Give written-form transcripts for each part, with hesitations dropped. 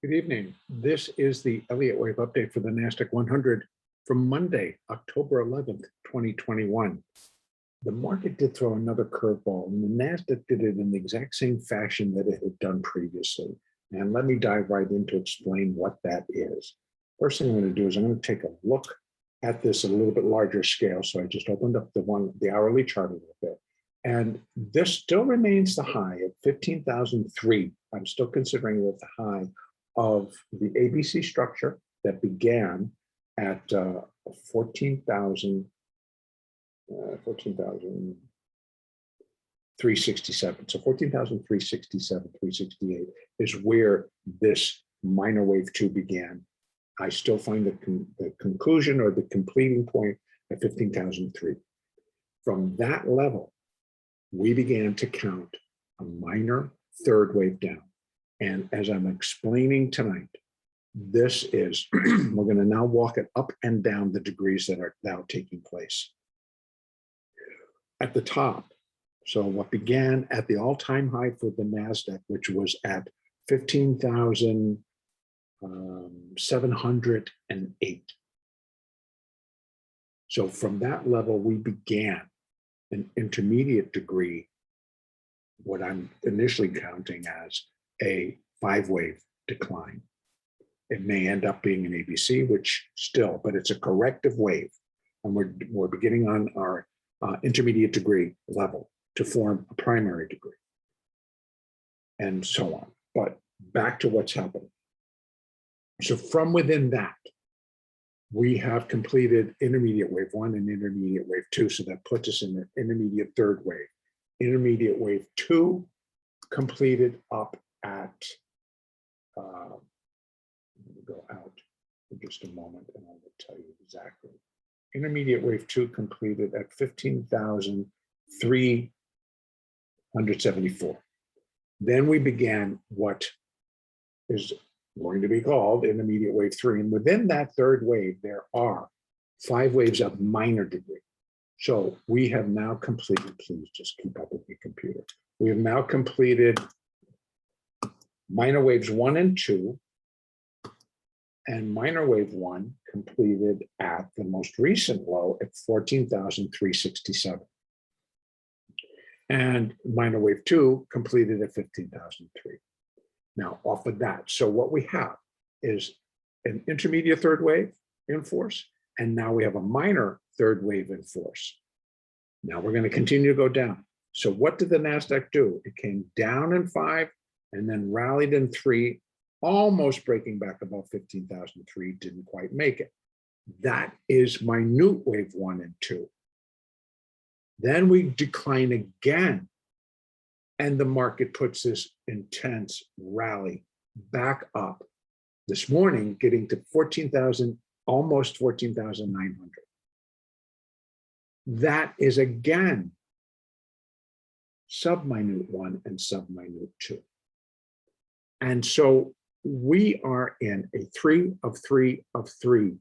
Good evening. This is the Elliott Wave update for the NASDAQ 100 from Monday, October 11th, 2021. The market did throw another curveball, and the NASDAQ did it in the exact same fashion that it had done previously. And let me dive right in to explain what that is. First thing I'm going to do is I'm going to take a look at this at a little bit larger scale. So I just opened up the hourly chart a little bit. And this still remains the high at 15,003. I'm still considering it the high of the ABC structure that began at 14,367. So 14,367, 368 is where this minor wave 2 began. I still find the conclusion or the completing point at 15,003. From that level, we began to count a minor third wave down. And as I'm explaining tonight, this is, we're going to now walk it up and down the degrees that are now taking place. At the top, so what began at the all-time high for the NASDAQ, which was at 15,708. So from that level, we began an intermediate degree, what I'm initially counting as a 5-wave decline. It may end up being an ABC, which still, but it's a corrective wave. And we're beginning on our intermediate degree level to form a primary degree and so on. But back to what's happening. So from within that, we have completed intermediate wave 1 and intermediate wave 2. So that puts us in the intermediate third wave. Intermediate wave 2 completed up at, let me go out for just a moment and I will tell you exactly. Intermediate wave 2 completed at 15,374. Then we began what is going to be called intermediate wave 3. And within that third wave, there are 5 waves of minor degree. So we have now completed, please just keep up with your computer. We have now completed minor waves 1 and 2, and minor wave 1 completed at the most recent low at 14,367. And minor wave 2 completed at 15,003. Now, off of that, so what we have is an intermediate third wave in force, and now we have a minor third wave in force. Now we're going to continue to go down. So what did the NASDAQ do? It came down in 5 and then rallied in 3, almost breaking back above 15,003, didn't quite make it. That is minute wave 1 and 2. Then we decline again, and the market puts this intense rally back up this morning, getting to 14,000, almost 14,900. That is again subminute 1 and subminute 2. And so we are in a 3 of 3 of 3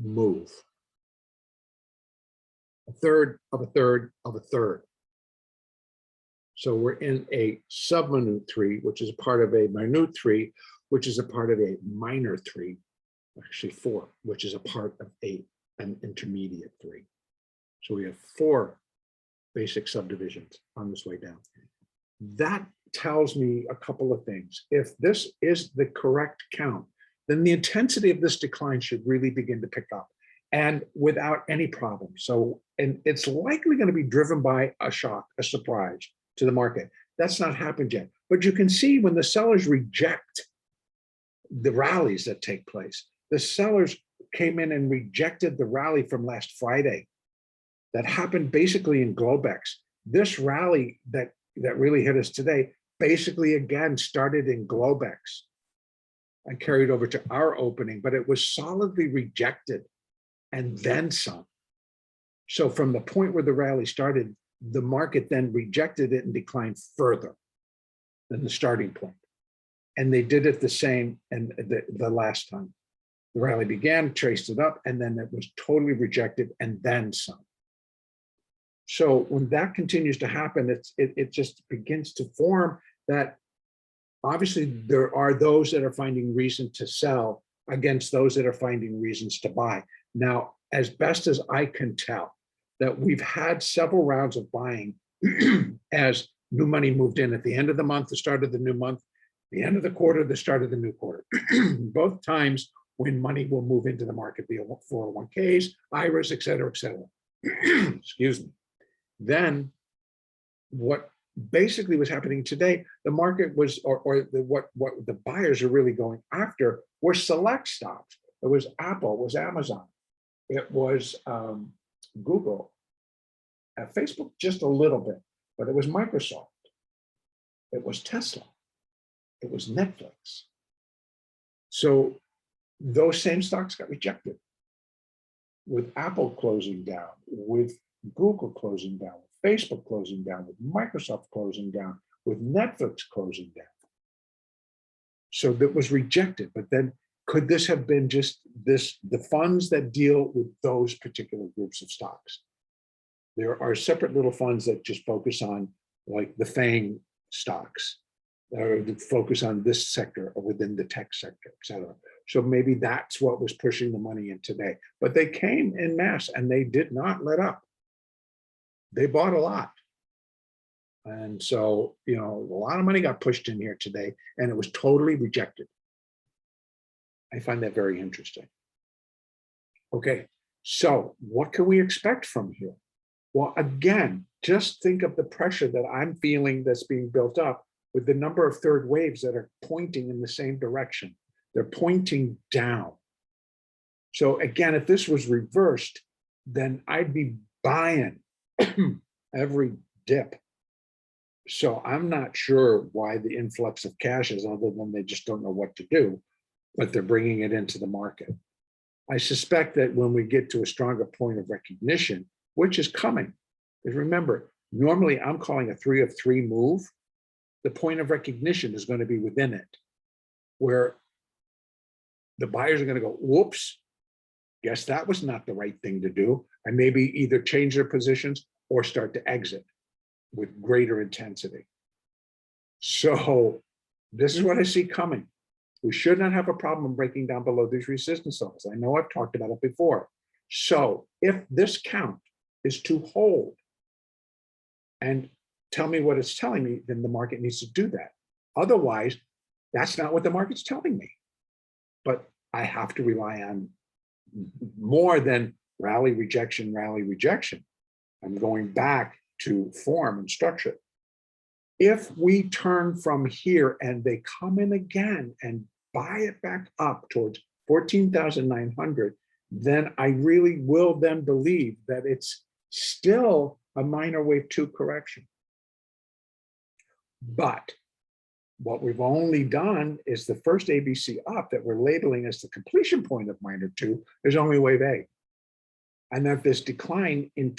move. A third of a third of a third. So we're in a subminute 3, which is a part of a minute 3, which is a part of a minor 3, actually 4, which is a part of an intermediate 3. So we have 4 basic subdivisions on this way down. That tells me a couple of things. If this is the correct count, then the intensity of this decline should really begin to pick up and without any problem. So, and it's likely going to be driven by a shock, a surprise to the market. That's not happened yet. But you can see when the sellers reject the rallies that take place, the sellers came in and rejected the rally from last Friday. That happened basically in Globex. This rally that really hit us today, basically again started in Globex and carried over to our opening, but it was solidly rejected and then some. So from the point where the rally started, the market then rejected it and declined further than the starting point. And they did it the same and the last time. The rally began, traced it up, and then it was totally rejected and then some. So when that continues to happen, it just begins to form that Obviously, there are those that are finding reason to sell against those that are finding reasons to buy. Now, as best as I can tell, that we've had several rounds of buying as new money moved in at the end of the month, the start of the new month, the end of the quarter, the start of the new quarter. Both times when money will move into the market, the 401ks, IRAs, et cetera, excuse me. Then what basically was happening today, the market was, what the buyers are really going after were select stocks. It was Apple, it was Amazon, it was Google, Facebook just a little bit, but it was Microsoft, it was Tesla, it was Netflix. So those same stocks got rejected, with Apple closing down, with Google closing down, with Facebook closing down, with Microsoft closing down, with Netflix closing down. So that was rejected. But then could this have been just the funds that deal with those particular groups of stocks? There are separate little funds that just focus on like the FANG stocks, or focus on this sector or within the tech sector, et cetera. So maybe that's what was pushing the money in today. But they came in mass and they did not let up. They bought a lot. And so, you know, a lot of money got pushed in here today and it was totally rejected. I find that very interesting. Okay, so what can we expect from here? Well, again, just think of the pressure that I'm feeling that's being built up with the number of third waves that are pointing in the same direction. They're pointing down. So again, if this was reversed, then I'd be buying every dip. So I'm not sure why the influx of cash is, other than they just don't know what to do, but they're bringing it into the market. I suspect that when we get to a stronger point of recognition, which is coming, because remember, normally I'm calling a 3 of 3 move. The point of recognition is going to be within it, where the buyers are going to go, whoops, guess that was not the right thing to do, and maybe either change their positions or start to exit with greater intensity. So this is what I see coming. We should not have a problem breaking down below these resistance levels. I know I've talked about it before. So if this count is to hold and tell me what it's telling me, then the market needs to do that. Otherwise, that's not what the market's telling me. But I have to rely on more than rally, rejection, rally, rejection. I'm going back to form and structure. If we turn from here and they come in again and buy it back up towards 14,900, then I really will then believe that it's still a minor wave 2 correction. But what we've only done is the first ABC up that we're labeling as the completion point of minor 2 is only wave A. And that this decline in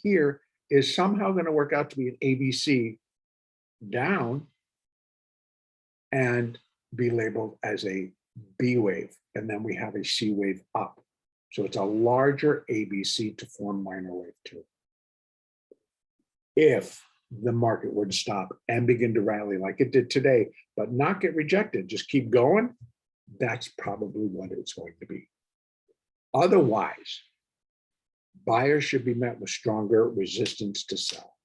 here is somehow going to work out to be an ABC down and be labeled as a B wave. And then we have a C wave up. So it's a larger ABC to form minor wave 2. If the market were to stop and begin to rally like it did today, but not get rejected, just keep going, that's probably what it's going to be. Otherwise, buyers should be met with stronger resistance to sell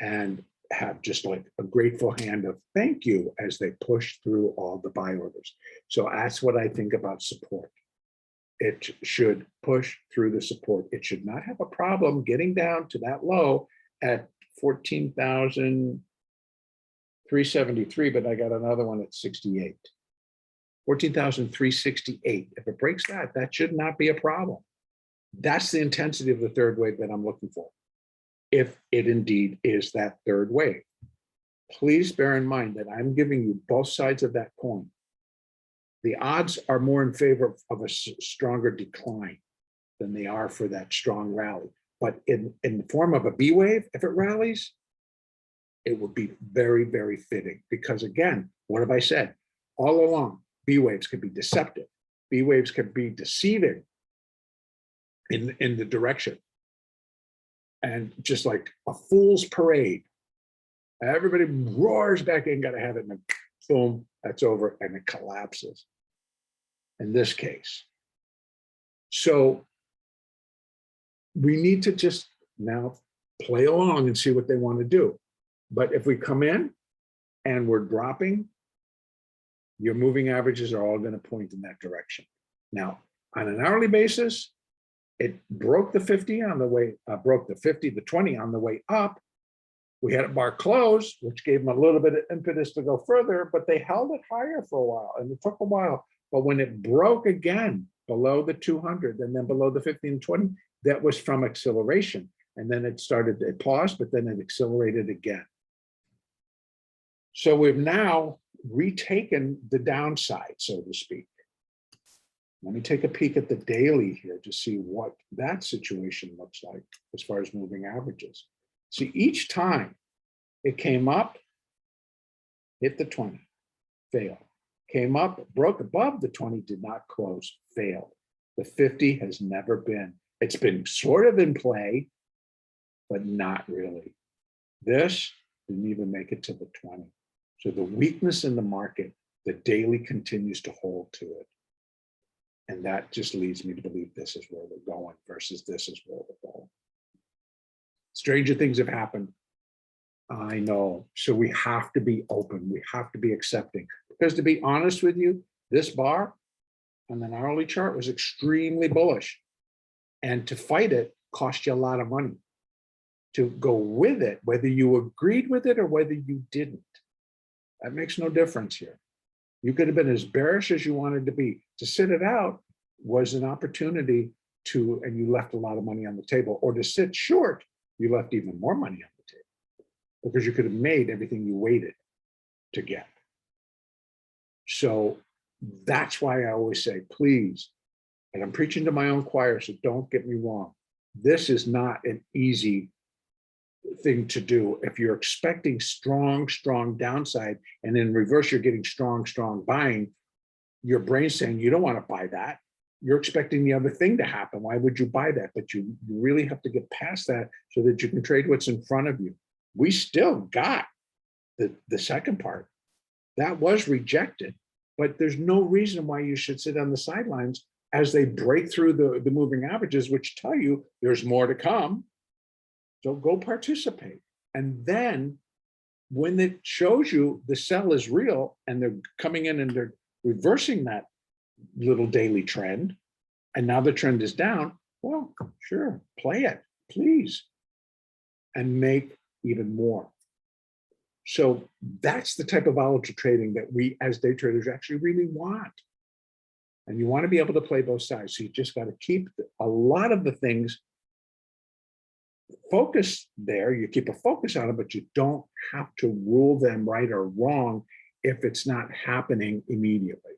and have just like a grateful hand of thank you as they push through all the buy orders. So that's what I think about support. It should push through the support. It should not have a problem getting down to that low at 14,373, but I got another one at 68. 14,368. If it breaks that, that should not be a problem. That's the intensity of the third wave that I'm looking for, if it indeed is that third wave. Please bear in mind that I'm giving you both sides of that coin. The odds are more in favor of a stronger decline than they are for that strong rally. But in the form of a B wave, if it rallies, it would be very, very fitting. Because again, what have I said? All along, B waves can be deceptive. B waves can be deceiving in the direction. And just like a fool's parade, Everybody roars back in, got to have it, and then boom, that's over, and it collapses in this case. So we need to just now play along and see what they want to do. But if we come in and we're dropping, your moving averages are all going to point in that direction. Now, on an hourly basis, it broke the 50 on the way, broke the 50, the 20 on the way up. We had a bar close, which gave them a little bit of impetus to go further, but they held it higher for a while, and it took a while. But when it broke again below the 200 and then below the 50 and 20, that was from acceleration. And then it started, it paused, but then it accelerated again. So we've now retaken the downside, so to speak. Let me take a peek at the daily here to see what that situation looks like as far as moving averages. See, each time it came up, hit the 20, failed. Came up, broke above the 20, did not close, failed. The 50 has never been, it's been sort of in play, but not really. This didn't even make it to the 20. So the weakness in the market, the daily continues to hold to it. And that just leads me to believe this is where we're going versus this is where we're going. Stranger things have happened. I know. So we have to be open. We have to be accepting. Because to be honest with you, this bar on an hourly chart was extremely bullish. And to fight it cost you a lot of money. To go with it, whether you agreed with it or whether you didn't, that makes no difference here. You could have been as bearish as you wanted to be. To sit it out was an opportunity to, and you left a lot of money on the table, or to sit short, you left even more money on the table because you could have made everything you waited to get. So that's why I always say, please, and I'm preaching to my own choir, so don't get me wrong. This is not an easy thing to do. If you're expecting strong downside, and in reverse, you're getting strong buying, your brain's saying, you don't want to buy that. You're expecting the other thing to happen. Why would you buy that? But you really have to get past that so that you can trade what's in front of you. We still got the second part. That was rejected, but there's no reason why you should sit on the sidelines as they break through the moving averages, which tell you there's more to come. So go participate. And then when it shows you the sell is real and they're coming in and they're reversing that little daily trend, and now the trend is down, well, sure, play it, please, and make even more. So that's the type of volatile trading that we as day traders actually really want. And you want to be able to play both sides. So you just got to keep a lot of the things focus there. You keep a focus on it, but you don't have to rule them right or wrong if it's not happening immediately.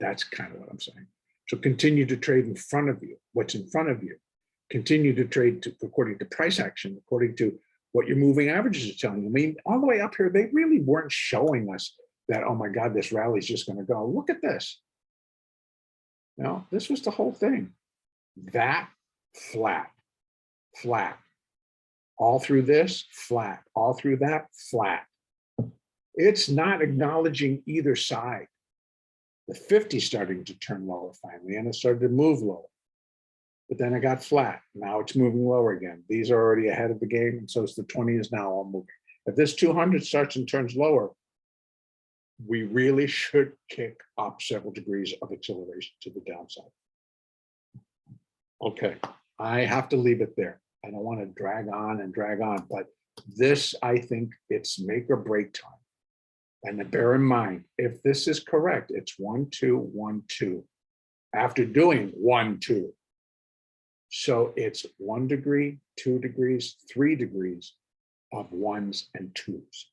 That's kind of what I'm saying. So continue to trade in front of you, what's in front of you. Continue to trade according to price action, according to what your moving averages are telling you. I mean, all the way up here, they really weren't showing us that, oh my God, this rally is just going to go. Look at this. No, this was the whole thing. That flat, all through this, flat, all through that, flat. It's not acknowledging either side. The 50 starting to turn lower finally, and it started to move lower. But then it got flat. Now it's moving lower again. These are already ahead of the game, and so it's the 20 is now all moving. If this 200 starts and turns lower, we really should kick up several degrees of acceleration to the downside. Okay, I have to leave it there. I don't want to drag on, but this, I think it's make or break time. And bear in mind, if this is correct, it's 1, 2, 1, 2. After doing 1, 2. So it's 1 degree, 2 degrees, 3 degrees of 1s and 2s.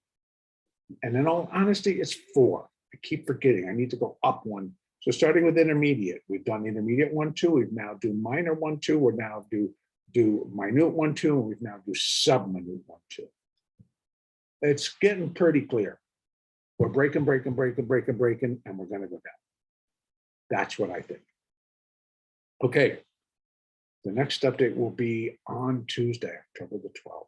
And in all honesty, it's 4. I keep forgetting. I need to go up 1. So starting with intermediate, we've done intermediate 1, 2. We've now do minor 1, 2. We're now do minute 1, 2. And we've now do subminute 1, 2. It's getting pretty clear. We're breaking, and we're going to go down. That's what I think. Okay. The next update will be on Tuesday, October the 12th.